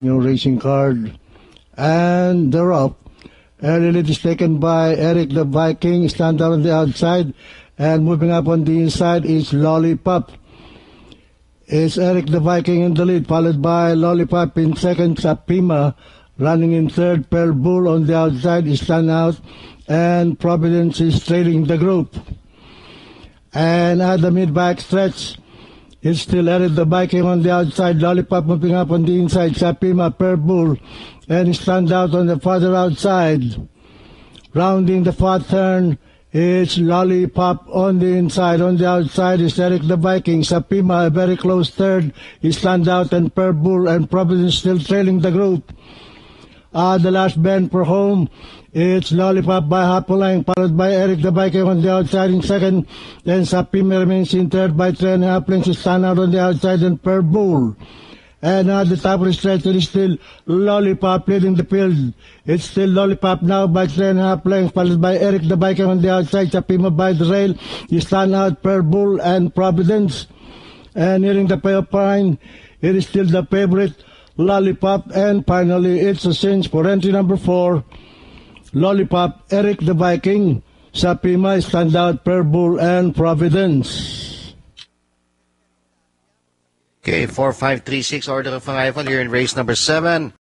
New racing card. And they're up. Early lead is taken by Eric the Viking. Stand out on the outside. And moving up on the inside is Lollipop. It's Eric the Viking in the lead, followed by Lollipop in second. Sapima running in third. Pearl Bull on the outside is stand out. And Providence is trailing the group. And at the mid-back stretch, it's still Eric the Viking on the outside. Lollipop moving up on the inside. Sapima, Pearl Bull, and stand out on the farther outside. Rounding the far turn, it's Lollipop on the inside. On the outside is Eric the Viking. Sapima, a very close third. He stand out, and Pearl Bull and Providence still trailing the group. The last bend for home, it's Lollipop by half a length, followed by Eric the Viking on the outside in second. Then Sapima remains in third by 3.5 lengths. Stand out on the outside, and Pearl Bull. And at the top of the stretch, it is still Lollipop leading the field. It's still Lollipop now by 3.5 lengths, followed by Eric the Viking on the outside. Sapima by the rail. You stand out Pearl Bull and Providence. And nearing the payoff line, it is still the favorite, Lollipop. And finally, it's a cinch for entry number 4. Lollipop, Eric the Viking, Sapima, stand out Pearl Bull, and Providence. Okay, 4-5-3-6 order of arrival here in race number 7.